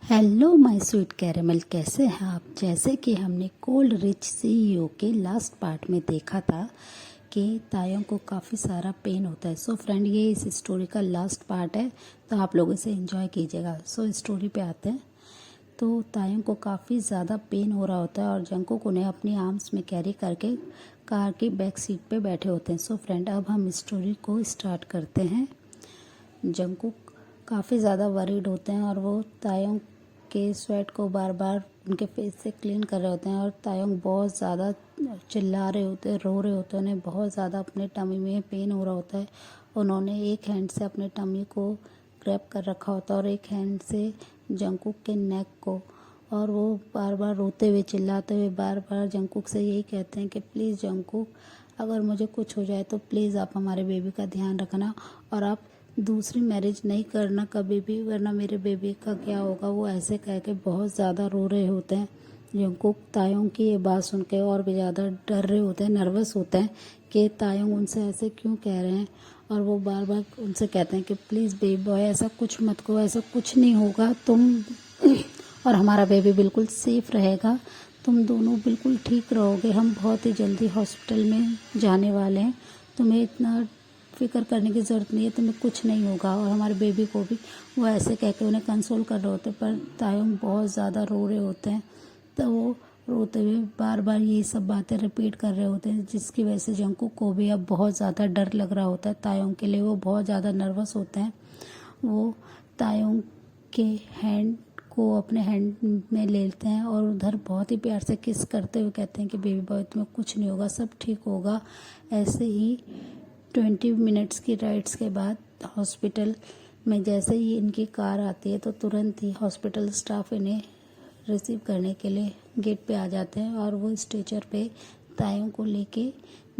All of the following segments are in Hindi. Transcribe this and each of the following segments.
हेलो माय स्वीट कैरेमल, कैसे हैं आप। जैसे कि हमने कोल्ड रिच सीईओ के लास्ट पार्ट में देखा था कि तायों को काफ़ी सारा पेन होता है। सो फ्रेंड, ये इस स्टोरी का लास्ट पार्ट है, तो आप लोग इसे एंजॉय कीजिएगा। सो स्टोरी पे आते हैं। तो तायों को काफ़ी ज़्यादा पेन हो रहा होता है और जंकुक उन्हें अपनी आर्म्स में कैरी करके कार की बैक सीट पे बैठे होते हैं। सो फ्रेंड, अब हम स्टोरी को स्टार्ट करते हैं। जंकुक काफ़ी ज़्यादा वरीड होते हैं और वो तायों के स्वेट को बार बार उनके फेस से क्लीन कर रहे होते हैं और तायोंग बहुत ज़्यादा चिल्ला रहे होते हैं, रो रहे होते हैं। उन्हें बहुत ज़्यादा अपने टमी में पेन हो रहा होता है। उन्होंने एक हैंड से अपने टमी को ग्रैब कर रखा होता है और एक हैंड से जंकुक के नेक को, और वो बार बार रोते हुए चिल्लाते हुए बार बार जंकुक से यही कहते हैं कि प्लीज़ जंकुक, अगर मुझे कुछ हो जाए तो प्लीज़ आप हमारे बेबी का ध्यान रखना और आप दूसरी मैरिज नहीं करना कभी भी, वरना मेरे बेबी का क्या होगा। वो ऐसे कह के बहुत ज़्यादा रो रहे होते हैं। जंकुक तायोंग की ये बात सुन के और भी ज़्यादा डर रहे होते हैं, नर्वस होते हैं कि तायोंग उनसे ऐसे क्यों कह रहे हैं। और वो बार बार उनसे कहते हैं कि प्लीज़ बेबी बॉय, ऐसा कुछ मत करो, ऐसा कुछ नहीं होगा, तुम और हमारा बेबी बिल्कुल सेफ रहेगा, तुम दोनों बिल्कुल ठीक रहोगे, हम बहुत ही जल्दी हॉस्पिटल में जाने वाले हैं, तुम्हें इतना फिक्र करने की ज़रूरत नहीं है, तुम्हें कुछ नहीं होगा। और हमारे बेबी को भी वो ऐसे कह के उन्हें कंसोल कर रहे होते हैं, पर तायोंग बहुत ज़्यादा रो रहे होते हैं। तो वो रोते हुए बार बार ये सब बातें रिपीट कर रहे होते हैं, जिसकी वजह से जंकुक को भी अब बहुत ज़्यादा डर लग रहा होता है तायोंग के लिए। वो बहुत ज़्यादा नर्वस होते हैं। वो तायोंग के हैंड को अपने हैंड में ले लेते हैं और उधर बहुत ही प्यार से किस करते हुए कहते हैं कि बेबी बॉय, तुम्हें कुछ नहीं होगा, सब ठीक होगा। ऐसे ही 20 मिनट्स की राइड्स के बाद हॉस्पिटल में जैसे ही इनकी कार आती है तो तुरंत ही हॉस्पिटल स्टाफ इन्हें रिसीव करने के लिए गेट पे आ जाते हैं और वो स्ट्रेचर पे तायोंग को लेके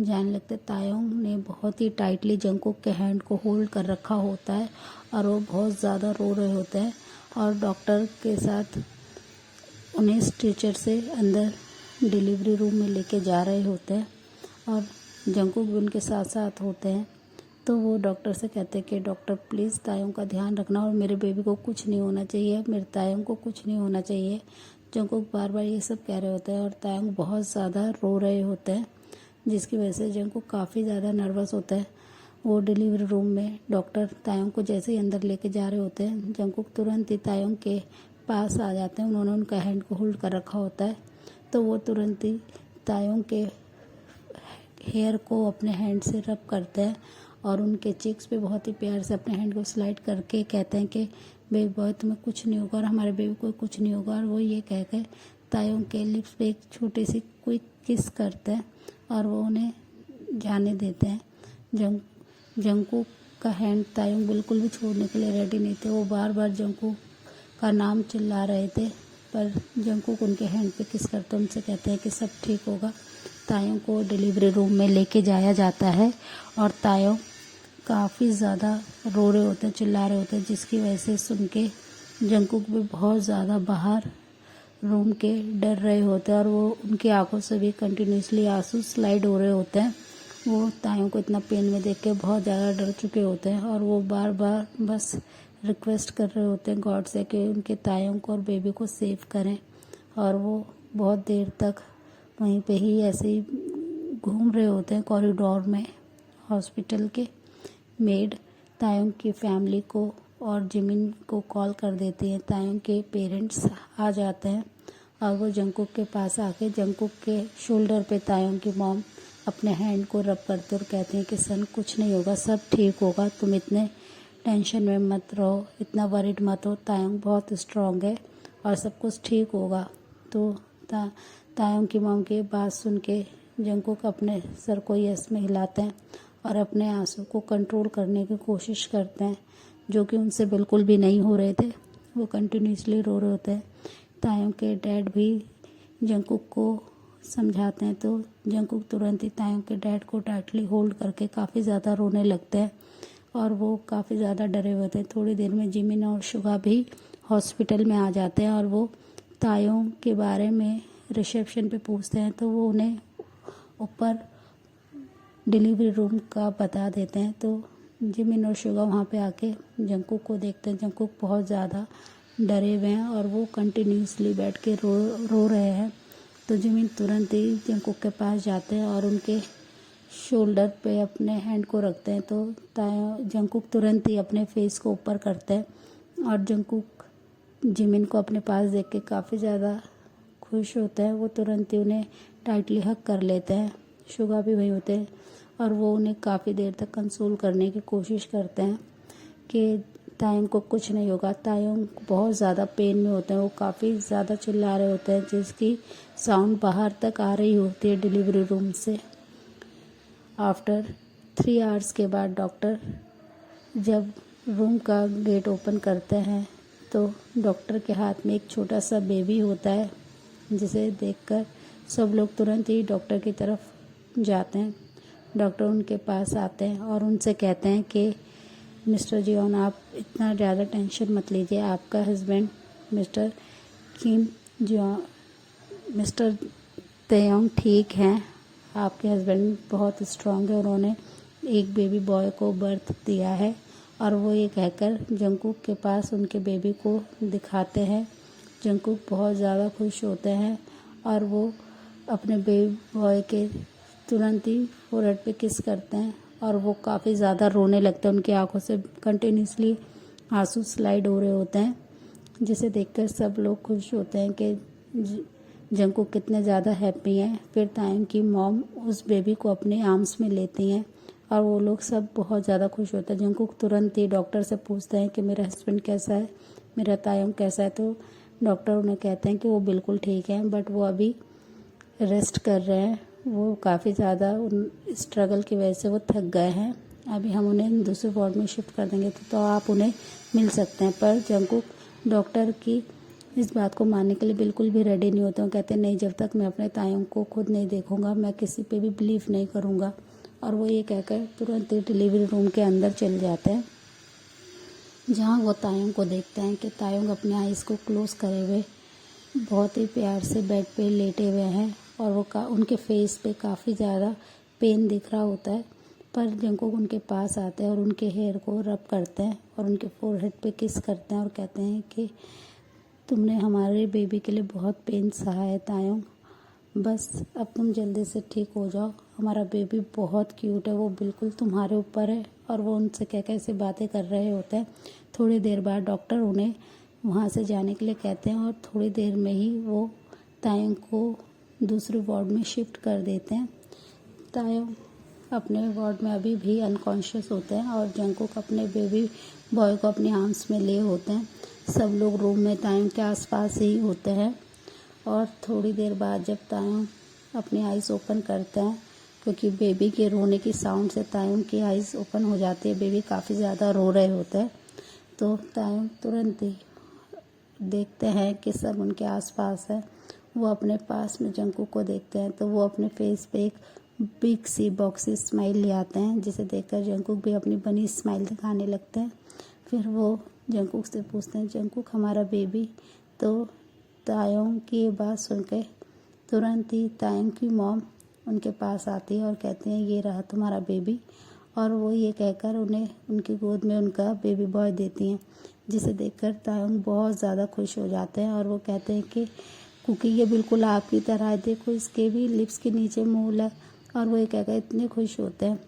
जाने लगते हैं। तायोंग ने बहुत ही टाइटली जंकुक के हैंड को होल्ड कर रखा होता है और वो बहुत ज़्यादा रो रहे होते हैं और डॉक्टर के साथ उन्हें स्ट्रेचर से अंदर डिलीवरी रूम में लेके जा रहे होते हैं और जंकुक भी उनके साथ साथ होते हैं। तो वो डॉक्टर से कहते हैं कि डॉक्टर प्लीज़ तायों का ध्यान रखना और मेरे बेबी को कुछ नहीं होना चाहिए, मेरे तायों को कुछ नहीं होना चाहिए। जंकुक बार बार ये सब कह रहे होते हैं और तायों बहुत ज़्यादा रो रहे होते हैं, जिसकी वजह से जंकुक काफ़ी ज़्यादा नर्वस होता है। वो डिलीवरी रूम में डॉक्टर तायों को जैसे ही अंदर लेके जा रहे होते हैं, जंकुक तुरंत ही तायों के पास आ जाते हैं। उन्होंने उनका हैंड को होल्ड कर रखा होता है, तो वो तुरंत ही तायों के हेयर को अपने हैंड से रब करते हैं और उनके चिक्स पे बहुत ही प्यार से अपने हैंड को स्लाइड करके कहते हैं कि बेबी बॉय, तुम्हें कुछ नहीं होगा और हमारे बेबी को कुछ नहीं होगा। और वो ये कह के तायों के लिप्स पे एक छोटी सी क्विक किस करते हैं और वो उन्हें जाने देते हैं। जंकुक का हैंड तायों बिल्कुल भी छोड़ने के लिए रेडी नहीं थे। वो बार बार जंकुक का नाम चिल्ला रहे थे, पर जंकुक उनके हैंड पे किस करते उनसे कहते हैं कि सब ठीक होगा। तायों को डिलीवरी रूम में लेके जाया जाता है और तायों काफ़ी ज़्यादा रो रहे होते हैं, चिल्ला रहे होते हैं, जिसकी वजह से सुन के जंकुक भी बहुत ज़्यादा बाहर रूम के डर रहे होते हैं और वो उनकी आंखों से भी कंटिन्यूसली आंसू स्लाइड हो रहे होते हैं। वो तायों को इतना पेन में देख के बहुत ज़्यादा डर चुके होते हैं और वो बार बार बस रिक्वेस्ट कर रहे होते हैं गॉड से कि उनके तायों को और बेबी को सेव करें। और वो बहुत देर तक वहीं पे ही ऐसे ही घूम रहे होते हैं कॉरिडोर में। हॉस्पिटल के मेड तायों की फैमिली को और जिमिन को कॉल कर देती हैं। तायों के पेरेंट्स आ जाते हैं और वो जंकुक के पास आके जंकुक के शोल्डर पे तायों की मॉम अपने हैंड को रब करते और कहते हैं कि सन, कुछ नहीं होगा, सब ठीक होगा, तुम इतने टेंशन में मत रहो, इतना वरिड मत हो, तायों बहुत स्ट्रांग है और सब कुछ ठीक होगा। तो तायों की मॉम की बात सुन के जंकुक अपने सर को यस में हिलाते हैं और अपने आंसू को कंट्रोल करने की कोशिश करते हैं, जो कि उनसे बिल्कुल भी नहीं हो रहे थे। वो कंटिन्यूसली रो रहे होते हैं। तायों के डैड भी जंकुक को समझाते हैं, तो जंकुक तुरंत ही तायों के डैड को टाइटली होल्ड करके काफ़ी ज़्यादा रोने लगते हैं और वो काफ़ी ज़्यादा डरे हुए थे। थोड़ी देर में जिमिन और शुगा भी हॉस्पिटल में आ जाते हैं और वो तायों के बारे में रिसेप्शन पे पूछते हैं, तो वो उन्हें ऊपर डिलीवरी रूम का बता देते हैं। तो जिमिन और शुगा वहाँ पे आके जंकुक को देखते हैं। जंकुक बहुत ज़्यादा डरे हुए हैं और वो कंटिन्यूसली बैठ के रो रहे हैं। तो जिमिन तुरंत ही जंगकुक के पास जाते हैं और उनके शोल्डर पे अपने हैंड को रखते हैं। तो जंगकुक तुरंत ही अपने फेस को ऊपर करते हैं और जंगकुक जिमिन को अपने पास देख के काफ़ी ज़्यादा खुश होते हैं। वो तुरंत ही उन्हें टाइटली हग कर लेते हैं। शुगा भी वहीं होते हैं और वो उन्हें काफ़ी देर तक कंसोल करने की कोशिश करते हैं कि तायंग को कुछ नहीं होगा। तायंग बहुत ज़्यादा पेन में होते हैं, वो काफ़ी ज़्यादा चिल्ला रहे होते हैं जिसकी साउंड बाहर तक आ रही होती है डिलीवरी रूम से। आफ्टर 3 आवर्स के बाद डॉक्टर जब रूम का गेट ओपन करते हैं तो डॉक्टर के हाथ में एक छोटा सा बेबी होता है, जिसे देखकर सब लोग तुरंत ही डॉक्टर की तरफ जाते हैं। डॉक्टर उनके पास आते हैं और उनसे कहते हैं कि मिस्टर जियोन, आप इतना ज़्यादा टेंशन मत लीजिए। आपका हस्बैंड मिस्टर तायंग ठीक हैं। आपके हस्बैंड बहुत स्ट्रांग है, उन्होंने एक बेबी बॉय को बर्थ दिया है। और वो ये कहकर जंगकुक के पास उनके बेबी को दिखाते हैं। जंगकुक बहुत ज़्यादा खुश होते हैं और वो अपने बेबी बॉय के तुरंत ही फोरहेड पे किस करते हैं और वो काफ़ी ज़्यादा रोने लगते हैं। उनकी आंखों से कंटिन्यूसली आंसू स्लाइड हो रहे होते हैं, जिसे देखकर सब लोग खुश होते हैं कि जंगकुक कितने ज़्यादा हैप्पी हैं। फिर तायंग की मॉम उस बेबी को अपने आर्म्स में लेती हैं और वो लोग सब बहुत ज़्यादा खुश होते हैं। जंगकुक तुरंत ही डॉक्टर से पूछते हैं कि मेरा हस्बैंड कैसा है, मेरा तायंग कैसा है। तो डॉक्टर उन्हें कहते हैं कि वो बिल्कुल ठीक है, बट वो अभी रेस्ट कर रहे हैं। वो काफ़ी ज़्यादा उन स्ट्रगल की वजह से वो थक गए हैं। अभी हम उन्हें दूसरे वार्ड में शिफ्ट कर देंगे तो आप उन्हें मिल सकते हैं। पर जंगकुक डॉक्टर की इस बात को मानने के लिए बिल्कुल भी रेडी नहीं होते हैं। कहते हैं नहीं, जब तक मैं अपने तायंग को खुद नहीं देखूंगा मैं किसी पे भी बिलीव नहीं करूंगा। और वो ये कहकर तुरंत ही डिलीवरी रूम के अंदर चले जाते हैं, जहाँ वो तायंग को देखते हैं कि तायंग अपने आइज़ को क्लोज करे हुए बहुत ही प्यार से बेड पे लेटे हुए हैं और वो उनके फेस पे काफ़ी ज़्यादा पेन दिख रहा होता है। पर जंगकुक उनके पास आते हैं और उनके हेयर को रब करते हैं और उनके फोरहेड पे किस करते हैं और कहते हैं कि तुमने हमारे बेबी के लिए बहुत पेन सहा है तायंग, बस अब तुम जल्दी से ठीक हो जाओ। हमारा बेबी बहुत क्यूट है, वो बिल्कुल तुम्हारे ऊपर है। और वो उनसे क्या कैसे बातें कर रहे होते हैं। थोड़ी देर बाद डॉक्टर उन्हें वहाँ से जाने के लिए कहते हैं और थोड़ी देर में ही वो तायंग को दूसरे वार्ड में शिफ्ट कर देते हैं। तायंग अपने वार्ड में अभी भी अनकॉन्शियस होते हैं और जंगकुक अपने बेबी बॉय को अपने आर्म्स में लिए होते हैं। सब लोग रूम में तायंग के आसपास ही होते हैं और थोड़ी देर बाद जब तायंग अपनी आइज़ ओपन करते हैं, क्योंकि बेबी के रोने की साउंड से तायंग की आइज़ ओपन हो जाती है, बेबी काफ़ी ज़्यादा रो रहे होते हैं। तो तायंग तुरंत ही देखते हैं कि सब उनके आसपास है। वो अपने पास में जंगकुक को देखते हैं तो वो अपने फेस पे एक बिग सी बॉक्सी स्माइल ले आते हैं, जिसे देखकर जंगकुक भी अपनी बनी स्माइल दिखाने लगते हैं। फिर वो जंगकुक से पूछते हैं, जंगकुक हमारा बेबी? तो तायंग की ये बात सुन के तुरंत ही तायंग की मॉम उनके पास आती है और कहती हैं ये रहा तुम्हारा बेबी। और वो ये कहकर उन्हें उनकी गोद में उनका बेबी बॉय देती हैं, जिसे देखकर तायंग बहुत ज़्यादा खुश हो जाते हैं और वो कहते हैं कि कुकी ये बिल्कुल आपकी तरह है, देखो इसके भी लिप्स के नीचे मूल है। और वो ये कहकर इतने खुश होते हैं।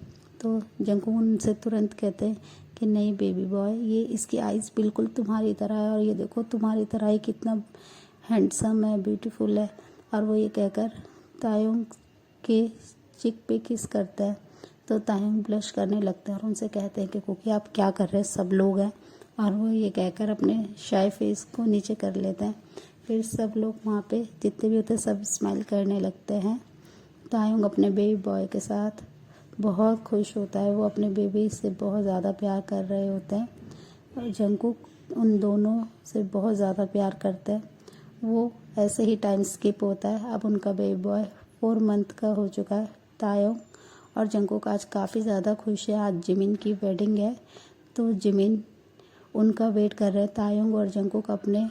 तो जंगकुक उनसे तुरंत कहते हैं कि नहीं बेबी बॉय, ये इसकी आइज़ बिल्कुल तुम्हारी तरह है और ये देखो तुम्हारी तरह ही कितना हैंडसम है, ब्यूटीफुल है। और वो ये कहकर तायंग के चिक पे किस करते हैं तो तायंग ब्लश करने लगते हैं और उनसे कहते हैं कि कुकी आप क्या कर रहे हैं, सब लोग हैं। और वो ये कहकर अपने शाय फेस को नीचे कर लेते हैं। फिर सब लोग वहाँ पे जितने भी होते हैं सब स्माइल करने लगते हैं। तायंग अपने बेबी बॉय के साथ बहुत खुश होता है, वो अपने बेबी से बहुत ज़्यादा प्यार कर रहे होते हैं और जंगकुक उन दोनों से बहुत ज़्यादा प्यार करते हैं। वो ऐसे ही टाइम स्किप होता है। अब उनका बेबी बॉय 4 मंथ का हो चुका है। तायंग और जंगकुक आज काफ़ी ज़्यादा खुश है। आज जिमिन की वेडिंग है तो जिमिन उनका वेट कर रहे हैं। तायंग और जंगकुक अपने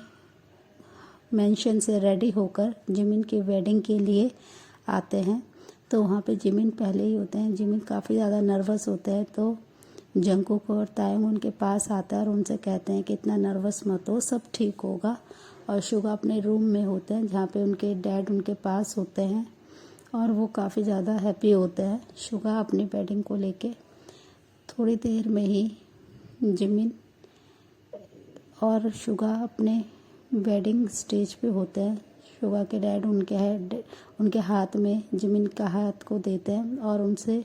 मेंशन से रेडी होकर जिमिन की वेडिंग के लिए आते हैं। तो वहाँ पे जिमिन पहले ही होते हैं। जिमिन काफ़ी ज़्यादा नर्वस होते हैं तो जंगकुक और तायंग उनके पास आता है और उनसे कहते हैं कि इतना नर्वस मत हो, सब ठीक होगा। और शुगा अपने रूम में होते हैं जहाँ पे उनके डैड उनके पास होते हैं और वो काफ़ी ज़्यादा हैप्पी होते हैं शुगा अपनी वेडिंग को लेके। थोड़ी देर में ही जिमिन और शुगा अपने वेडिंग स्टेज पे होते हैं। शुगा के डैड उनके हाथ में जिमिन का हाथ को देते हैं और उनसे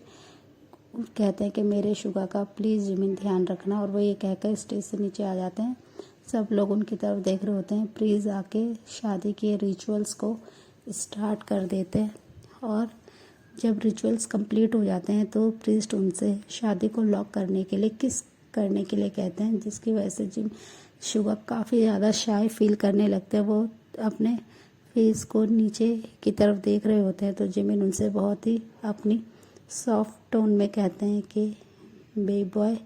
कहते हैं कि मेरे शुगा का प्लीज़ जिमिन ध्यान रखना, और वो ये कहकर स्टेज से नीचे आ जाते हैं। सब लोग उनकी तरफ देख रहे होते हैं। प्लीज़ आके शादी के रिचुअल्स को स्टार्ट कर देते हैं और जब रिचुअल्स कंप्लीट हो जाते हैं तो प्रीस्ट उनसे शादी को लॉक करने के लिए किस करने के लिए कहते हैं, जिसकी वजह से शुगा काफ़ी ज़्यादा शाय फील करने लगते हैं। वो अपने फेस को नीचे की तरफ देख रहे होते हैं तो जिमिन उनसे बहुत ही अपनी सॉफ्ट टोन में कहते हैं कि बेबी बॉय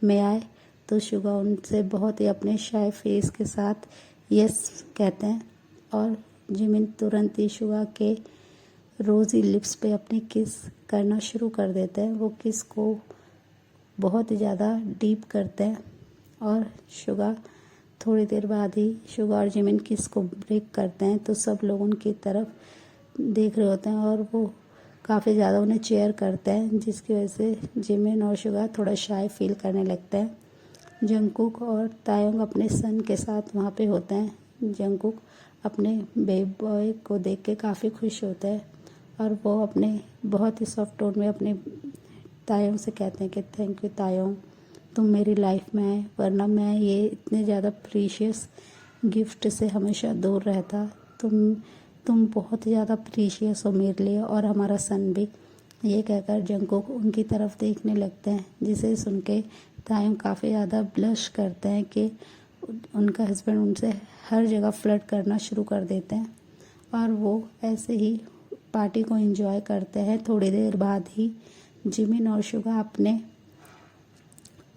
मैं आए। तो शुगा उनसे बहुत ही अपने शाय फेस के साथ यस कहते हैं और जिमिन तुरंत ही शुगा के रोज़ी लिप्स पे अपनी किस करना शुरू कर देते हैं। वो किस को बहुत ही ज़्यादा डीप करते हैं और शुगा थोड़ी देर बाद ही शुगा और जिमिन किस को ब्रेक करते हैं तो सब लोग उनकी तरफ देख रहे होते हैं और वो काफ़ी ज़्यादा उन्हें चेयर करते हैं, जिसकी वजह से जिमिन और शुगा थोड़ा शाय फील करने लगते हैं। जंगकुक और तायंग अपने सन के साथ वहाँ पे होते हैं। जंगकुक अपने बेबी बॉय को देख के काफ़ी खुश होता है और वो अपने बहुत ही सॉफ्ट टोन में अपने तायंग से कहते हैं कि थैंक यू तायंग, तुम मेरी लाइफ में आए, वरना मैं ये इतने ज़्यादा प्रीशियस गिफ्ट से हमेशा दूर रहता। तुम बहुत ही ज़्यादा प्रीशियस हो मेरे लिए और हमारा सन भी। ये कहकर जंगकुक उनकी तरफ देखने लगते हैं, जिसे सुन के तायंग काफ़ी ज़्यादा ब्लश करते हैं कि उनका हस्बैंड उनसे हर जगह फ्लर्ट करना शुरू कर देते हैं और वो ऐसे ही पार्टी को एंजॉय करते हैं। थोड़ी देर बाद ही जिमिन और शुगा अपने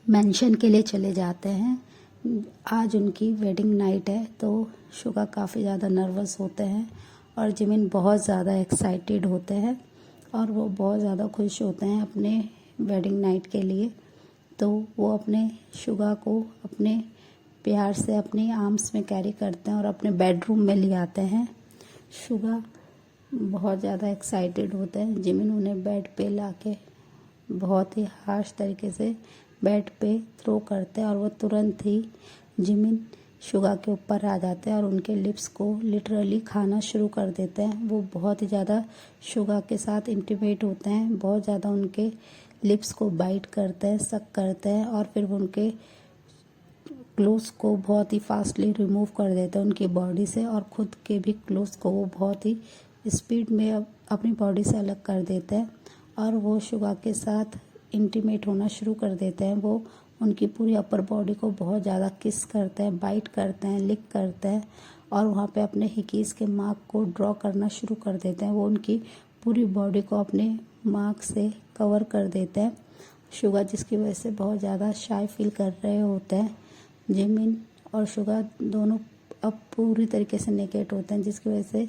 मेंशन के लिए चले जाते हैं। आज उनकी वेडिंग नाइट है तो शुगा काफ़ी ज़्यादा नर्वस होते हैं और जिमिन बहुत ज़्यादा एक्साइटेड होते हैं और वो बहुत ज़्यादा खुश होते हैं अपने वेडिंग नाइट के लिए। तो वो अपने शुगा को अपने प्यार से अपनी आर्म्स में कैरी करते हैं और अपने बेडरूम में ले आते हैं। शुगा बहुत ज़्यादा एक्साइटेड होते हैं। जिमिन उन्हें बेड पे लाके बहुत ही हार्श तरीके से बेड पे थ्रो करते हैं और वो तुरंत ही जिमिन शुगा के ऊपर आ जाते हैं और उनके लिप्स को लिटरली खाना शुरू कर देते हैं। वो बहुत ही ज़्यादा शुगा के साथ इंटीमेट होते हैं, बहुत ज़्यादा उनके लिप्स को बाइट करते हैं, सक करते हैं और फिर वो उनके क्लोथ्स को बहुत ही फास्टली रिमूव कर देते हैं उनकी बॉडी से और ख़ुद के भी क्लोथ्स को वो बहुत ही स्पीड में अपनी बॉडी से अलग कर देते हैं और वो शुगा के साथ इंटीमेट होना शुरू कर देते हैं। वो उनकी पूरी अपर बॉडी को बहुत ज़्यादा किस करते हैं, बाइट करते हैं, लिक करते हैं और वहाँ पे अपने हिकीज़ के मार्क को ड्रॉ करना शुरू कर देते हैं। वो उनकी पूरी बॉडी को अपने मार्क से कवर कर देते हैं। शुगा जिसकी वजह से बहुत ज़्यादा शाय फील कर रहे होते हैं। जिमिन और शुगा दोनों अब पूरी तरीके से नेकेड होते हैं, जिसकी वजह से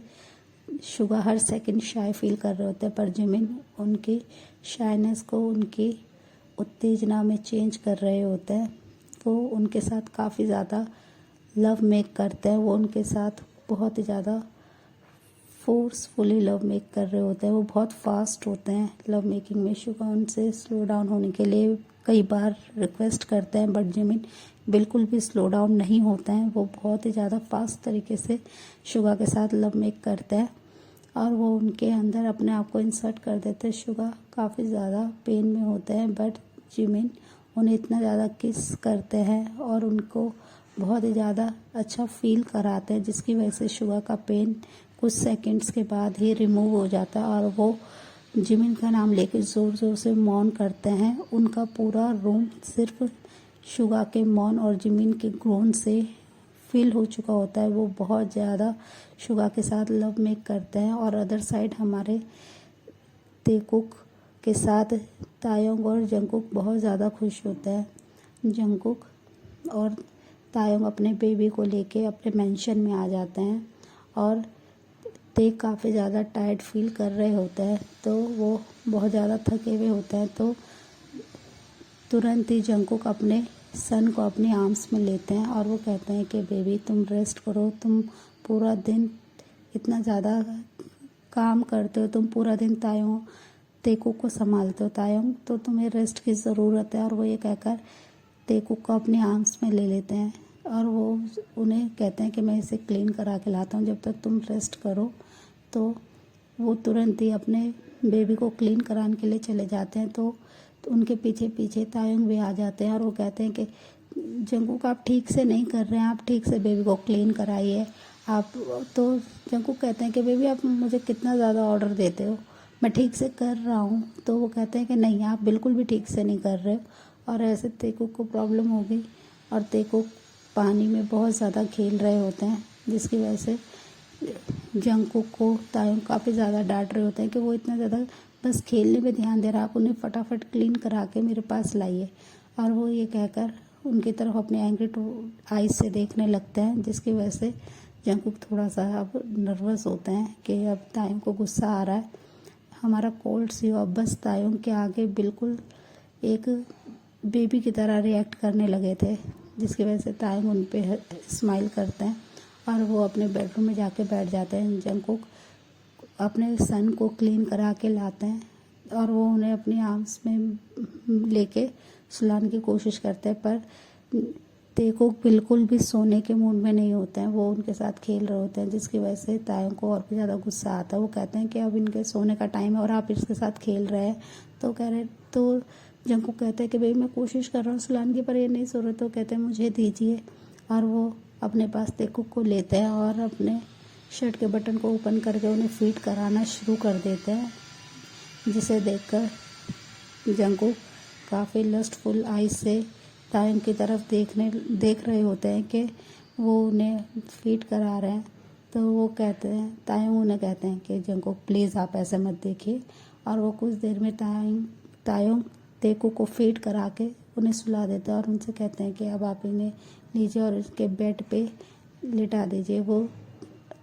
शुगा हर सेकंड शाय फील कर रहे होते हैं, पर जिमिन उनकी शायनेस को उनकी उत्तेजना में चेंज कर रहे होते हैं। वो उनके साथ काफ़ी ज़्यादा लव मेक करते हैं। वो उनके साथ बहुत ही ज़्यादा फोर्सफुली लव मेक कर रहे होते हैं। वो बहुत फास्ट होते हैं लव मेकिंग में। शुगा उनसे स्लो डाउन होने के लिए कई बार रिक्वेस्ट करते हैं, बट जिमिन बिल्कुल भी स्लो डाउन नहीं होते हैं। वो बहुत ही ज़्यादा फास्ट तरीके से शुगा के साथ लव मेक करते हैं और वो उनके अंदर अपने आप को इंसर्ट कर देते हैं। शुगा काफ़ी ज़्यादा पेन में होते हैं, बट जिमिन उन्हें इतना ज़्यादा किस करते हैं और उनको बहुत ही ज़्यादा अच्छा फील कराते हैं, जिसकी वजह से शुगा का पेन कुछ सेकंड्स के बाद ही रिमूव हो जाता है और वो जिमिन का नाम लेके ज़ोर ज़ोर से मौन करते हैं। उनका पूरा रूम सिर्फ शुगा के मौन और जिमिन के ग्रोन से फील हो चुका होता है। वो बहुत ज़्यादा शुगा के साथ लव मेक करते हैं और अदर साइड हमारे तेकुक के साथ तायंग और जंगकुक बहुत ज़्यादा खुश होते हैं। जंगकुक और तायंग अपने बेबी को लेके अपने मेंशन में आ जाते हैं और ते काफ़ी ज़्यादा टायर्ड फील कर रहे होते हैं, तो वो बहुत ज़्यादा थके हुए होते हैं। तो तुरंत ही जंकुक अपने सन को अपने आर्म्स में लेते हैं और वो कहते हैं कि बेबी तुम रेस्ट करो, तुम पूरा दिन इतना ज़्यादा काम करते हो, तुम पूरा दिन तेकुक को संभालते हो तायोंग, तो तुम्हें रेस्ट की ज़रूरत है। और वो ये कहकर तेकुक को अपने आर्म्स में ले लेते हैं और वो उन्हें कहते हैं कि मैं इसे क्लीन करा के लाता हूँ, जब तक तुम रेस्ट करो। तो वो तुरंत ही अपने बेबी को क्लीन कराने के लिए चले जाते हैं। तो उनके पीछे पीछे तायोंग भी आ जाते हैं और वो कहते हैं कि जंकुक आप ठीक से नहीं कर रहे हैं, आप ठीक से बेबी को क्लीन कराइए आप। तो जंकुक कहते हैं कि बेबी आप मुझे कितना ज़्यादा ऑर्डर देते हो, मैं ठीक से कर रहा हूँ। तो वो कहते हैं कि नहीं, आप बिल्कुल भी ठीक से नहीं कर रहे हो। और ऐसे तेकुक को प्रॉब्लम हो गई और तेकुक पानी में बहुत ज़्यादा खेल रहे होते हैं, जिसकी वजह से जंकुक को तायोंग काफ़ी ज़्यादा डांट रहे होते हैं कि वो इतना ज़्यादा बस खेलने में ध्यान दे रहा है, आप उन्हें फटाफट क्लीन करा के मेरे पास लाइए। और वो ये कहकर उनकी तरफ अपने एंग्री आइज से देखने लगते हैं, जिसकी वजह से जंकुक थोड़ा सा अब नर्वस होते हैं कि अब तायोंग को गुस्सा आ रहा है। हमारा कोल्ड सीओ अब बस तायोंग के आगे बिल्कुल एक बेबी की तरह रिएक्ट करने लगे थे, जिसकी वजह से तायोंग उन पे स्माइल करते हैं और वो अपने बेडरूम में जाके बैठ जाते हैं। जंकुक अपने सन को क्लीन करा के लाते हैं और वो उन्हें अपनी आर्म्स में लेके सुलाने की कोशिश करते हैं, पर तेकुक बिल्कुल भी सोने के मूड में नहीं होते हैं, वो उनके साथ खेल रहे होते हैं, जिसकी वजह से तायोंग को और भी ज़्यादा गुस्सा आता है। वो कहते हैं कि अब इनके सोने का टाइम है और आप इसके साथ खेल रहे हैं। तो जंकुक कहते हैं कि भाई मैं कोशिश कर रहा हूँ सुलाने की, पर ये नहीं सो रहे। तो कहते हैं मुझे दीजिए, और वो अपने पास तेकुक को लेते हैं और अपने शर्ट के बटन को ओपन करके उन्हें फीड कराना शुरू कर देते हैं, जिसे देखकर जंकुक काफ़ी लस्टफुल आइज से तायोंग की तरफ देख रहे होते हैं कि वो उन्हें फीड करा रहे हैं। तो वो कहते हैं, तायोंग उन्हें कहते हैं कि जंकुक प्लीज़ आप ऐसे मत देखिए। और वो कुछ देर में तायोंग तेकुक को फीड करा के उन्हें सुला देते हैं और उनसे कहते हैं कि अब आप इन्हें लीजिए और इसके बेड पे लिटा दीजिए। वो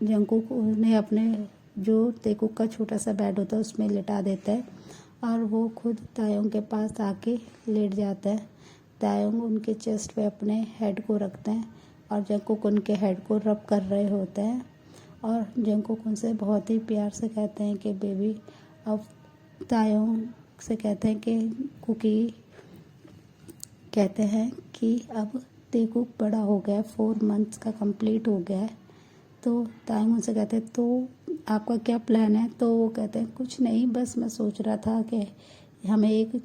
जंकुक उन्हें अपने जो तेकुक का छोटा सा बेड होता है उसमें लिटा देता है और वो खुद तायोंग के पास आके लेट जाता है। तायोंग उनके चेस्ट पे अपने हेड को रखते हैं और जंकुक उनके हेड को रब कर रहे होते हैं और जंकुक उनसे बहुत ही प्यार से कहते हैं कि बेबी, अब तायोंग से कहते हैं कि कुकी कहते हैं कि अब तेकुक बड़ा हो गया, 4 मंथ्स का कंप्लीट हो गया है। तो तायोंग उनसे कहते हैं तो आपका क्या प्लान है? तो वो कहते हैं कुछ नहीं, बस मैं सोच रहा था कि हमें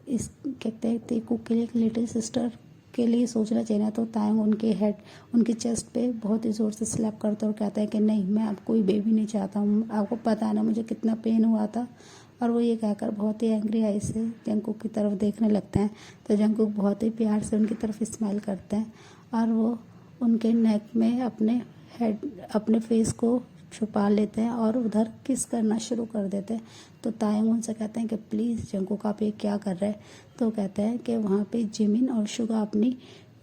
कहते हैं तेकुक के लिए एक लिटिल सिस्टर के लिए सोचना चाहिए ना। तो तायोंग उनके चेस्ट पे बहुत ही ज़ोर से स्लैप करता है और कहता है कि नहीं, मैं अब कोई बेबी नहीं चाहता हूँ, आपको पता है ना मुझे कितना पेन हुआ था। और वो ये कहकर बहुत ही एंग्री आई से जंकुक की तरफ देखने लगते हैं। तो जंकुक बहुत ही प्यार से उनकी तरफ स्माइल करते हैं और वो उनके नेक में अपने फेस को छुपा लेते हैं और उधर किस करना शुरू कर देते हैं। तो तायोंग उनसे कहते हैं कि प्लीज़ जंकुक आप ये क्या कर रहे हैं? तो कहते हैं कि वहाँ पे जिमिन और शुगा अपनी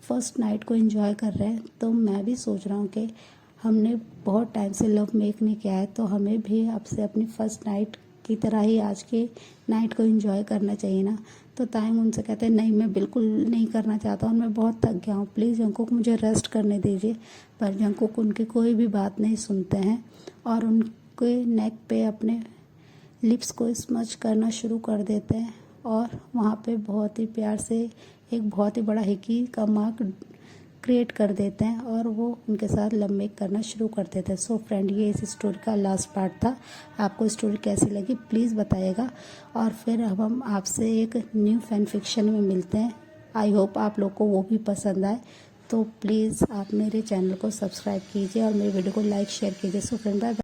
फर्स्ट नाइट को एंजॉय कर रहे हैं, तो मैं भी सोच रहा हूँ कि हमने बहुत टाइम से लव मेक नहीं किया है, तो हमें भी आपसे अपनी फर्स्ट नाइट की तरह ही आज की नाइट को एंजॉय करना चाहिए ना। तो तायोंग उनसे कहते हैं नहीं, मैं बिल्कुल नहीं करना चाहता हूँ, मैं बहुत थक गया हूँ, प्लीज़ जंकुक मुझे रेस्ट करने दीजिए। पर जंकुक उनकी कोई भी बात नहीं सुनते हैं और उनके नेक पे अपने लिप्स को स्मच करना शुरू कर देते हैं और वहाँ पे बहुत ही प्यार से एक बहुत ही बड़ा हिकी का मार्क क्रिएट कर देते हैं और वो उनके साथ लव मेक करना शुरू कर देते हैं। सो फ्रेंड, ये इस स्टोरी का लास्ट पार्ट था। आपको स्टोरी कैसी लगी प्लीज़ बताइएगा और फिर अब हम आपसे एक न्यू फैन फिक्शन में मिलते हैं। आई होप आप लोग को वो भी पसंद आए। तो प्लीज़ आप मेरे चैनल को सब्सक्राइब कीजिए और मेरे वीडियो को लाइक शेयर कीजिए। So friend, bye.